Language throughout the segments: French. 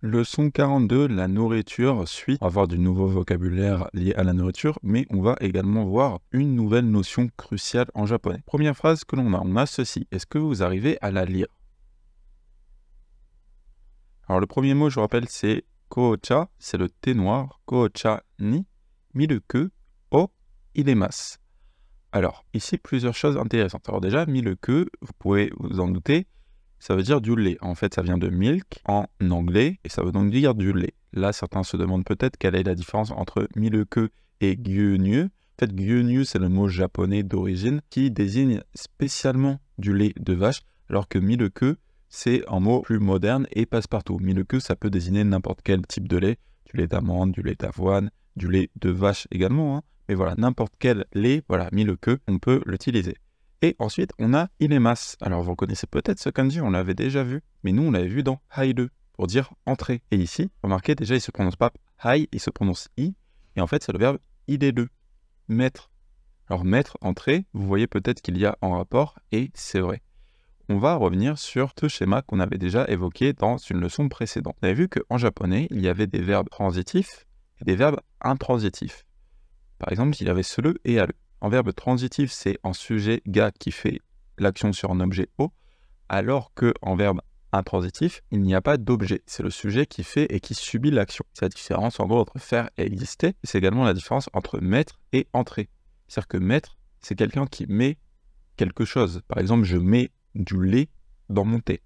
Leçon 42, la nourriture suit. On va voir du nouveau vocabulaire lié à la nourriture, mais on va également voir une nouvelle notion cruciale en japonais. Première phrase que on a ceci. Est-ce que vous arrivez à la lire? Alors le premier mot, je vous rappelle, c'est kocha, c'est le thé noir. Kocha ni miruku o iremasu. Alors, ici, plusieurs choses intéressantes. Alors déjà, miruku, vous pouvez vous en douter, ça veut dire du lait. En fait, ça vient de milk en anglais et ça veut donc dire du lait. Là, certains se demandent peut-être quelle est la différence entre miruku et gyunyu. En fait, gyunyu, c'est le mot japonais d'origine qui désigne spécialement du lait de vache, alors que miruku, c'est un mot plus moderne et passe-partout. Miruku, ça peut désigner n'importe quel type de lait, du lait d'amande, du lait d'avoine, du lait de vache également, hein. Mais voilà, n'importe quel lait, voilà, miruku, on peut l'utiliser. Et ensuite, on a iremasu. Alors, vous reconnaissez peut-être ce kanji, on l'avait déjà vu, mais nous, on l'avait vu dans hairu, pour dire entrer. Et ici, remarquez, déjà, il ne se prononce pas hai, il se prononce i, et en fait, c'est le verbe ireru, mettre. Alors, mettre, entrer, vous voyez peut-être qu'il y a un rapport, et c'est vrai. On va revenir sur ce schéma qu'on avait déjà évoqué dans une leçon précédente. On avait vu qu'en japonais, il y avait des verbes transitifs et des verbes intransitifs. Par exemple, il y avait suru et aru. En verbe transitif, c'est un sujet ga qui fait l'action sur un objet o, alors qu'en verbe intransitif, il n'y a pas d'objet. C'est le sujet qui fait et qui subit l'action. C'est la différence en gros entre faire et exister. C'est également la différence entre mettre et entrer. C'est-à-dire que mettre, c'est quelqu'un qui met quelque chose. Par exemple, je mets du lait dans mon thé.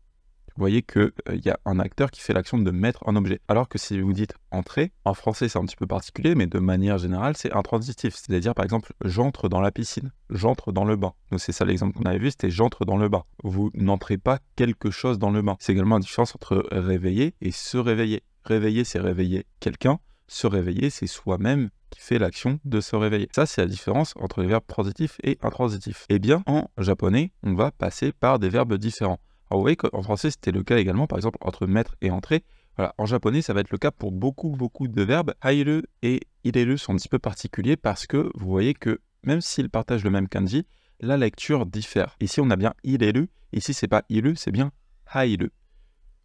Vous voyez qu'il y a un acteur qui fait l'action de mettre un objet. Alors que si vous dites entrer, en français c'est un petit peu particulier, mais de manière générale c'est intransitif. C'est-à-dire par exemple j'entre dans la piscine, j'entre dans le bain. Donc c'est ça l'exemple qu'on avait vu, c'était j'entre dans le bain. Vous n'entrez pas quelque chose dans le bain. C'est également la différence entre réveiller et se réveiller. Réveiller, c'est réveiller quelqu'un. Se réveiller, c'est soi-même qui fait l'action de se réveiller. Ça, c'est la différence entre les verbes transitifs et intransitifs. Eh bien, en japonais, on va passer par des verbes différents. Alors vous voyez qu'en français, c'était le cas également, par exemple, entre mettre et entrer. Voilà, en japonais, ça va être le cas pour beaucoup de verbes. Hairu et ireru sont un petit peu particuliers parce que vous voyez que même s'ils partagent le même kanji, la lecture diffère. Ici, on a bien ireru. Ici, c'est pas iru, c'est bien hairu.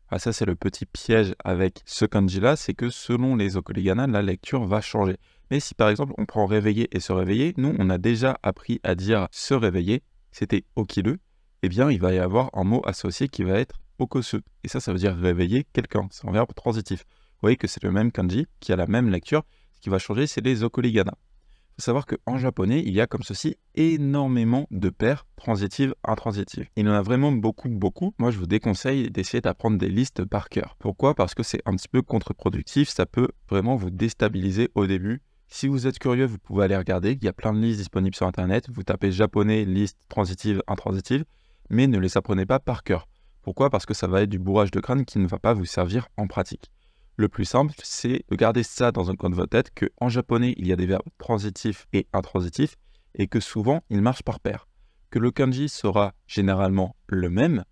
Ah, ça, c'est le petit piège avec ce kanji-là, c'est que selon les okurigana, la lecture va changer. Mais si par exemple, on prend réveiller et se réveiller, nous, on a déjà appris à dire se réveiller, c'était okiru. Eh bien, il va y avoir un mot associé qui va être okosu. Et ça veut dire réveiller quelqu'un. C'est un verbe transitif. Vous voyez que c'est le même kanji qui a la même lecture. Ce qui va changer, c'est les okurigana. Il faut savoir qu'en japonais, il y a comme ceci énormément de paires transitives, intransitives. Il y en a vraiment beaucoup. Moi, je vous déconseille d'essayer d'apprendre des listes par cœur. Pourquoi? Parce que c'est un petit peu contre-productif. Ça peut vraiment vous déstabiliser au début. Si vous êtes curieux, vous pouvez aller regarder. Il y a plein de listes disponibles sur Internet. Vous tapez japonais, liste transitive, intransitive, mais ne les apprenez pas par cœur. Pourquoi? Parce que ça va être du bourrage de crâne qui ne va pas vous servir en pratique. Le plus simple, c'est de garder ça dans un coin de votre tête, qu'en japonais, il y a des verbes transitifs et intransitifs, et que souvent, ils marchent par paire. Que le kanji sera généralement le même,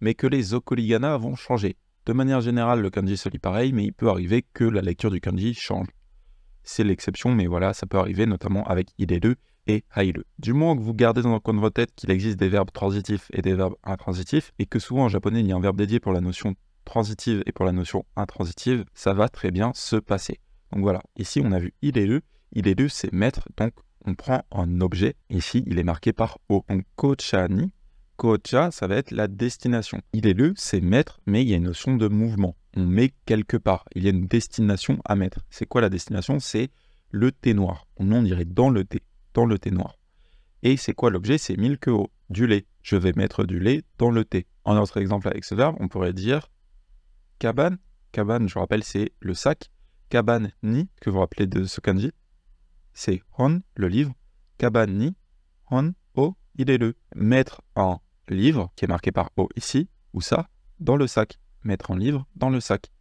mais que les okurigana vont changer. De manière générale, le kanji se lit pareil, mais il peut arriver que la lecture du kanji change. C'est l'exception, mais voilà, ça peut arriver notamment avec ireru et hairu. Du moment que vous gardez dans un coin de votre tête qu'il existe des verbes transitifs et des verbes intransitifs, et que souvent en japonais, il y a un verbe dédié pour la notion transitive et pour la notion intransitive, ça va très bien se passer. Donc voilà, ici on a vu ireru. Ireru, c'est mettre, donc on prend un objet. Ici, il est marqué par o. Donc kocha ni, kocha, ça va être la destination. Ireru, c'est mettre, mais il y a une notion de mouvement. On met quelque part. Il y a une destination à mettre. C'est quoi la destination? C'est le thé noir. On dirait dans le thé noir. Et c'est quoi l'objet? C'est milk-o, du lait. Je vais mettre du lait dans le thé. En autre exemple avec ce verbe, on pourrait dire kaban. Kaban, je vous rappelle, c'est le sac. Kaban ni, que vous vous rappelez de ce kanji, c'est hon, le livre. Kaban ni, hon, o, ireru. Mettre un livre, qui est marqué par o ici, ou ça, dans le sac. Mettre un livre dans le sac.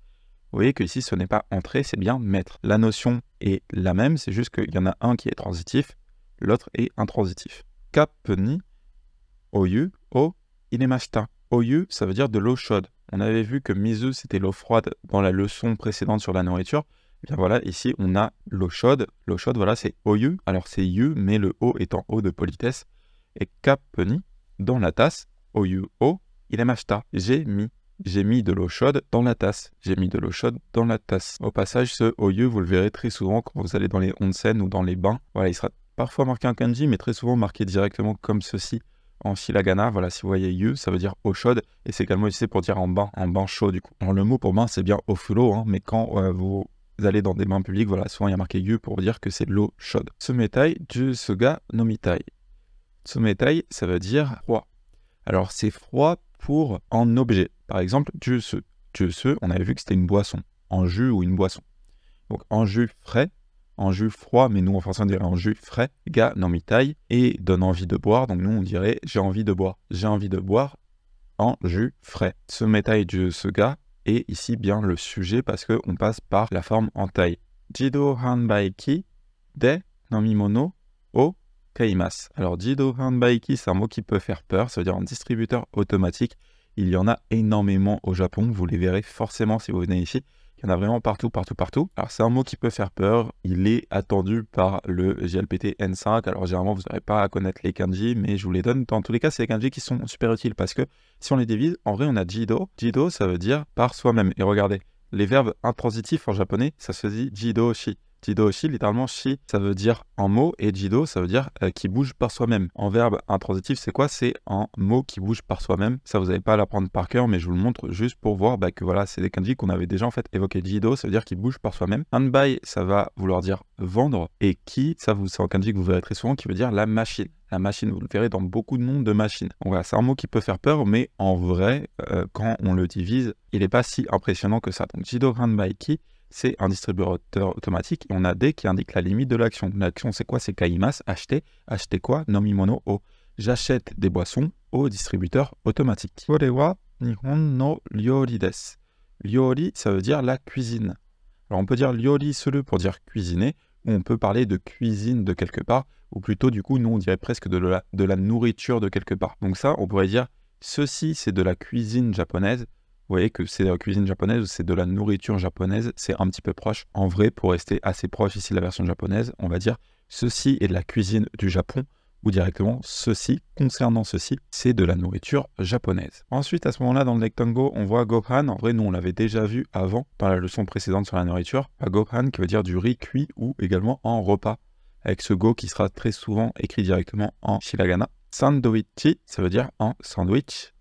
Vous voyez que ici, ce n'est pas entrer, c'est bien mettre. La notion est la même, c'est juste qu'il y en a un qui est transitif, l'autre est intransitif. Kap ni, oyu, o, inemashita. Oyu, ça veut dire de l'eau chaude. On avait vu que mizu, c'était l'eau froide dans la leçon précédente sur la nourriture. Et bien voilà, ici, on a l'eau chaude. L'eau chaude, voilà, c'est oyu. Alors c'est yu, mais le o étant o de politesse. Et kap ni, dans la tasse, oyu o, inemashita. J'ai mis. j'ai mis de l'eau chaude dans la tasse. J'ai mis de l'eau chaude dans la tasse. Au passage, ce oyu, vous le verrez très souvent quand vous allez dans les onsen ou dans les bains. Voilà, il sera parfois marqué en kanji, mais très souvent marqué directement comme ceci en hiragana. Voilà, si vous voyez yu, ça veut dire eau chaude, et c'est également utilisé pour dire en bain chaud du coup. Alors le mot pour bain, c'est bien ofuro, hein, mais quand vous allez dans des bains publics, voilà, souvent il y a marqué yu pour dire que c'est de l'eau chaude. Tsumetai jusu ga nomitai. Tsumetai, ça veut dire froid. Alors c'est froid pour en objet. Par exemple, jusu. Jusu, on avait vu que c'était une boisson, en jus ou une boisson. Donc en jus frais, en jus froid, mais nous en français on dirait en jus frais, ga nomitai, et donne envie de boire, donc nous on dirait j'ai envie de boire. J'ai envie de boire en jus frais. Tsumetai jusu ga est ici bien le sujet parce qu'on passe par la forme en taille. Jido hanbaiki de nomimono o kaimasu. Alors jido hanbaiki, c'est un mot qui peut faire peur, ça veut dire un distributeur automatique. Il y en a énormément au Japon, vous les verrez forcément si vous venez ici. Il y en a vraiment partout, partout, partout. Alors c'est un mot qui peut faire peur, il est attendu par le JLPT N5. Alors généralement vous n'aurez pas à connaître les kanji, mais je vous les donne. Dans tous les cas, c'est les kanji qui sont super utiles parce que si on les divise, en vrai on a jido. Jido, ça veut dire par soi-même. Et regardez, les verbes intransitifs en japonais, ça se dit jido shi. Jido shi, littéralement shi, ça veut dire en mot, et jido, ça veut dire qui bouge par soi-même. En verbe intransitif, c'est quoi? C'est en mot qui bouge par soi-même. Ça, vous n'avez pas à l'apprendre par cœur, mais je vous le montre juste pour voir que voilà, c'est des kanji qu'on avait déjà en fait évoqué. Jido, ça veut dire qui bouge par soi-même. Hanbai, ça va vouloir dire vendre, et ki, ça c'est un kanji que vous verrez très souvent, qui veut dire la machine. La machine, vous le verrez dans beaucoup de noms de machines. Donc voilà, c'est un mot qui peut faire peur, mais en vrai, quand on le divise, il n'est pas si impressionnant que ça. Donc jido hanbai ki, c'est un distributeur automatique, et on a des qui indiquent la limite de l'action. L'action, c'est quoi? C'est kaimasu, acheter. Acheter quoi? Nomimono o. J'achète des boissons au distributeur automatique. Kore wa nihon no ryori desu. Ryori, ça veut dire la cuisine. Alors on peut dire ryori suru pour dire cuisiner, ou on peut parler de cuisine de quelque part, ou plutôt du coup, nous on dirait presque de la nourriture de quelque part. Donc ça, on pourrait dire, ceci c'est de la cuisine japonaise. Vous voyez que c'est de la cuisine japonaise ou c'est de la nourriture japonaise, c'est un petit peu proche. En vrai, pour rester assez proche ici de la version japonaise, on va dire ceci est de la cuisine du Japon, ou directement ceci, concernant ceci, c'est de la nourriture japonaise. Ensuite, à ce moment-là, dans le rectangle, on voit gohan. En vrai, nous on l'avait déjà vu avant, dans la leçon précédente sur la nourriture. Gohan qui veut dire du riz cuit ou également en repas, avec ce go qui sera très souvent écrit directement en hiragana. Sandwichi, ça veut dire en sandwich.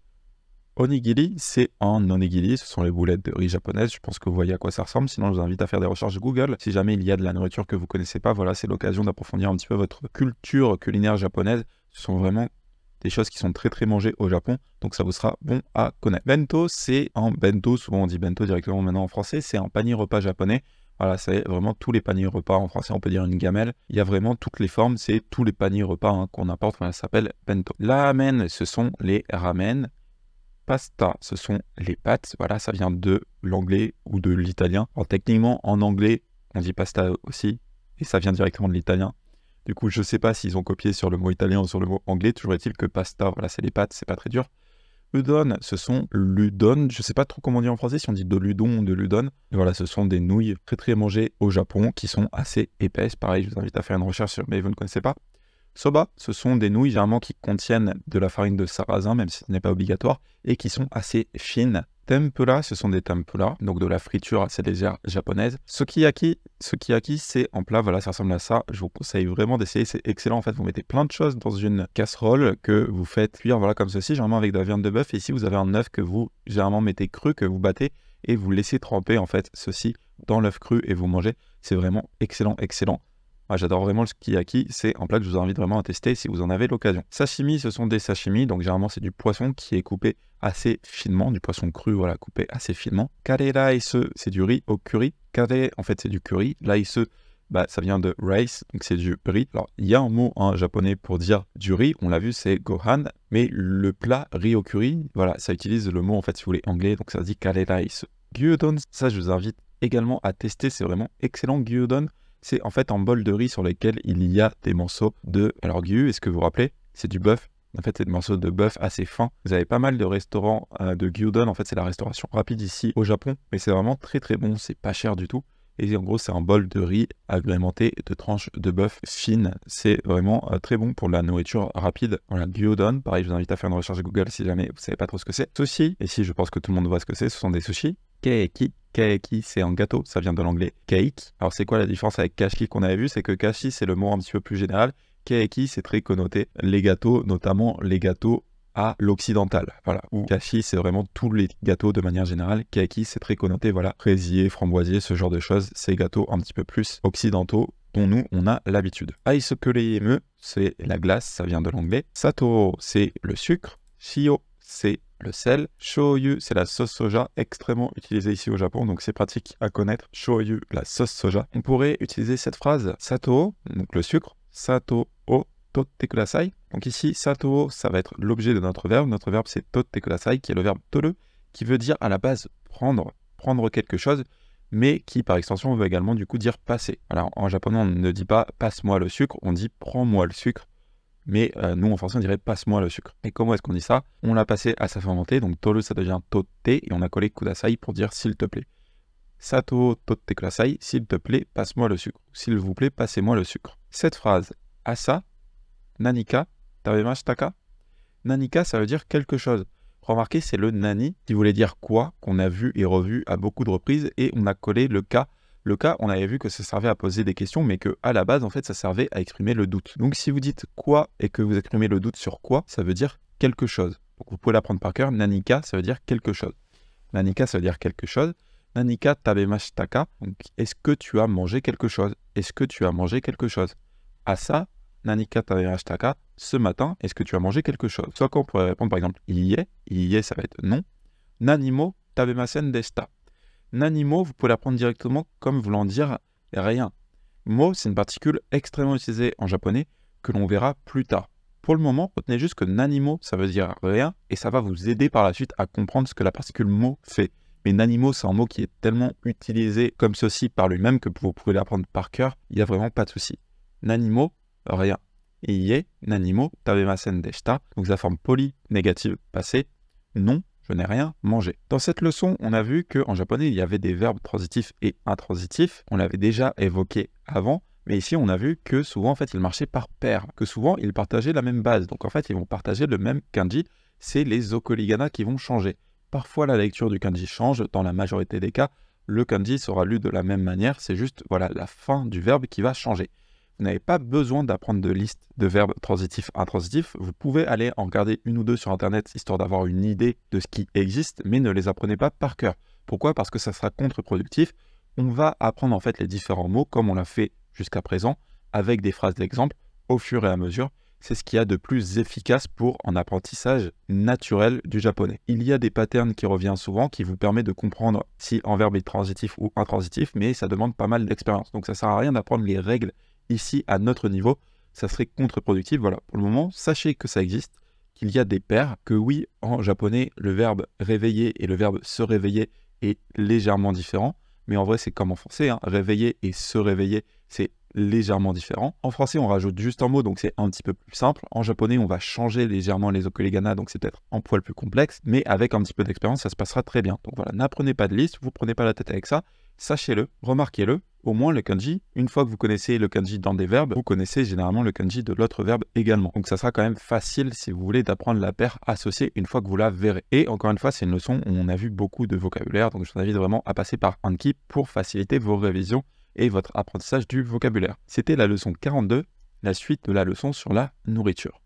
Onigiri, c'est en onigiri, ce sont les boulettes de riz japonaises. Je pense que vous voyez à quoi ça ressemble. Sinon, je vous invite à faire des recherches Google. Si jamais il y a de la nourriture que vous ne connaissez pas, voilà, c'est l'occasion d'approfondir un petit peu votre culture culinaire japonaise. Ce sont vraiment des choses qui sont très très mangées au Japon, donc ça vous sera bon à connaître. Bento, c'est en bento, souvent on dit bento directement maintenant en français, c'est un panier repas japonais. Voilà, c'est vraiment tous les paniers repas. En français, on peut dire une gamelle. Il y a vraiment toutes les formes, c'est tous les paniers repas qu'on apporte, ça s'appelle bento. Ramen, ce sont les ramen. Pasta, ce sont les pâtes. Voilà, ça vient de l'anglais ou de l'italien. Alors techniquement, en anglais, on dit pasta aussi, et ça vient directement de l'italien. Du coup, je ne sais pas s'ils ont copié sur le mot italien ou sur le mot anglais. Toujours est-il que pasta, voilà, c'est les pâtes, c'est pas très dur. Udon, ce sont l'udon. Je ne sais pas trop comment on dit en français, si on dit de l'udon ou de l'udon. Et voilà, ce sont des nouilles très très mangées au Japon qui sont assez épaisses. Pareil, je vous invite à faire une recherche sur, mais vous ne connaissez pas. Soba, ce sont des nouilles généralement qui contiennent de la farine de sarrasin, même si ce n'est pas obligatoire, et qui sont assez fines. Tempura, ce sont des tempura, donc de la friture assez légère japonaise. Sukiyaki, c'est en plat, voilà, ça ressemble à ça. Je vous conseille vraiment d'essayer, c'est excellent. En fait, vous mettez plein de choses dans une casserole que vous faites cuire, voilà, comme ceci, généralement avec de la viande de bœuf. Et ici, vous avez un œuf que vous, généralement, mettez cru, que vous battez, et vous laissez tremper, en fait, ceci dans l'œuf cru, et vous mangez. C'est vraiment excellent, excellent. Ah, j'adore vraiment le sukiyaki, c'est un plat que je vous invite vraiment à tester si vous en avez l'occasion. Sashimi, ce sont des sashimi, donc généralement c'est du poisson qui est coupé assez finement, du poisson cru, voilà, coupé assez finement. Kare rice, c'est du riz au curry. Kare, en fait, c'est du curry. Rice, ça vient de rice, donc c'est du riz. Alors, il y a un mot en japonais pour dire du riz, on l'a vu, c'est gohan, mais le plat riz au curry, voilà, ça utilise le mot, en fait, si vous voulez, anglais, donc ça se dit kare rice. Gyudon, ça, je vous invite également à tester, c'est vraiment excellent, gyudon. C'est en fait un bol de riz sur lequel il y a des morceaux de... Alors gyu, est-ce que vous vous rappelez? C'est du bœuf. En fait, c'est des morceaux de bœuf assez fins. Vous avez pas mal de restaurants de gyudon. En fait, c'est la restauration rapide ici au Japon. Mais c'est vraiment très très bon. C'est pas cher du tout. Et en gros, c'est un bol de riz agrémenté de tranches de bœuf fines. C'est vraiment très bon pour la nourriture rapide. Voilà, gyudon, pareil, je vous invite à faire une recherche Google si jamais vous savez pas trop ce que c'est. Sushi, ici je pense que tout le monde voit ce que c'est, ce sont des sushis. Keiki, keiki c'est un gâteau, ça vient de l'anglais cake. Alors c'est quoi la différence avec kashi qu'on avait vu? C'est que kashi c'est le mot un petit peu plus général. Keiki c'est très connoté les gâteaux, notamment les gâteaux à l'occidental, voilà, ou kashi c'est vraiment tous les gâteaux de manière générale, keiki c'est très connoté, voilà, fraisier, framboisier, ce genre de choses, ces gâteaux un petit peu plus occidentaux dont nous on a l'habitude. Aisokurime, c'est la glace, ça vient de l'anglais, sato c'est le sucre, shio c'est le sel, shoyu c'est la sauce soja, extrêmement utilisée ici au Japon, donc c'est pratique à connaître, shoyu, la sauce soja. On pourrait utiliser cette phrase, sato, donc le sucre, sato o totte kudasai. Donc ici, sato, ça va être l'objet de notre verbe. Notre verbe, c'est totte kudasai, qui est le verbe toru, qui veut dire à la base prendre quelque chose, mais qui par extension veut également du coup dire passer. Alors en japonais, on ne dit pas passe-moi le sucre, on dit prends-moi le sucre. Mais nous, en français, on dirait passe-moi le sucre. Et comment est-ce qu'on dit ça? On l'a passé à sa fermentée, donc toru, ça devient totte, et on a collé kudasai pour dire s'il te plaît. Sato totte kudasai, s'il te plaît, passe-moi le sucre. S'il vous plaît, passez-moi le sucre. Cette phrase, asa, nanika, tabemashita ka? Nanika, ça veut dire quelque chose. Remarquez, c'est le nani qui voulait dire quoi, qu'on a vu et revu à beaucoup de reprises, et on a collé le ka. Le ka, on avait vu que ça servait à poser des questions, mais que à la base, en fait, ça servait à exprimer le doute. Donc, si vous dites quoi et que vous exprimez le doute sur quoi, ça veut dire quelque chose. Donc, vous pouvez l'apprendre par cœur. Nanika, ça veut dire quelque chose. Nanika, ça veut dire quelque chose. Nanika tabemashita ka? Donc, est-ce que tu as mangé quelque chose? Est-ce que tu as mangé quelque chose? Asa, nanika tabemashita ka? Ce matin, est-ce que tu as mangé quelque chose? Soit qu'on pourrait répondre par exemple iie, ça va être non. Nanimo tabemasen deshita. Nanimo, vous pouvez l'apprendre directement comme voulant dire rien. Mo, c'est une particule extrêmement utilisée en japonais que l'on verra plus tard. Pour le moment, retenez juste que nanimo, ça veut dire rien et ça va vous aider par la suite à comprendre ce que la particule mo fait. Mais nanimo, c'est un mot qui est tellement utilisé comme ceci par lui-même que vous pouvez l'apprendre par cœur, il n'y a vraiment pas de souci. Nanimo, rien. Iie, nanimo, tabemasen deshita. Donc la forme polie, négative, passée. Non, je n'ai rien mangé. Dans cette leçon, on a vu qu'en japonais, il y avait des verbes transitifs et intransitifs. On l'avait déjà évoqué avant. Mais ici, on a vu que souvent, en fait, ils marchaient par paire. Que souvent, ils partageaient la même base. Donc en fait, ils vont partager le même kanji. C'est les okoligana qui vont changer. Parfois, la lecture du kanji change. Dans la majorité des cas, le kanji sera lu de la même manière. C'est juste, voilà, la fin du verbe qui va changer. Vous n'avez pas besoin d'apprendre de liste de verbes transitifs, intransitifs. Vous pouvez aller en regarder une ou deux sur Internet, histoire d'avoir une idée de ce qui existe, mais ne les apprenez pas par cœur. Pourquoi? Parce que ça sera contre-productif. On va apprendre en fait les différents mots, comme on l'a fait jusqu'à présent, avec des phrases d'exemple, au fur et à mesure. C'est ce qu'il y a de plus efficace pour un apprentissage naturel du japonais. Il y a des patterns qui reviennent souvent, qui vous permettent de comprendre si un verbe est transitif ou intransitif, mais ça demande pas mal d'expérience. Donc ça ne sert à rien d'apprendre les règles ici à notre niveau, ça serait contre-productif. Voilà, pour le moment, sachez que ça existe, qu'il y a des paires, que oui, en japonais, le verbe réveiller et le verbe se réveiller est légèrement différent, mais en vrai, c'est comme en français, hein, réveiller et se réveiller, c'est légèrement différent. En français, on rajoute juste un mot, donc c'est un petit peu plus simple. En japonais, on va changer légèrement les okoligana, donc c'est peut-être un poil plus complexe, mais avec un petit peu d'expérience, ça se passera très bien. Donc voilà, n'apprenez pas de liste, vous prenez pas la tête avec ça, sachez-le, remarquez-le. Au moins le kanji, une fois que vous connaissez le kanji dans des verbes, vous connaissez généralement le kanji de l'autre verbe également. Donc ça sera quand même facile si vous voulez d'apprendre la paire associée une fois que vous la verrez. Et encore une fois, c'est une leçon où on a vu beaucoup de vocabulaire, donc je vous invite vraiment à passer par Anki pour faciliter vos révisions et votre apprentissage du vocabulaire. C'était la leçon 42, la suite de la leçon sur la nourriture.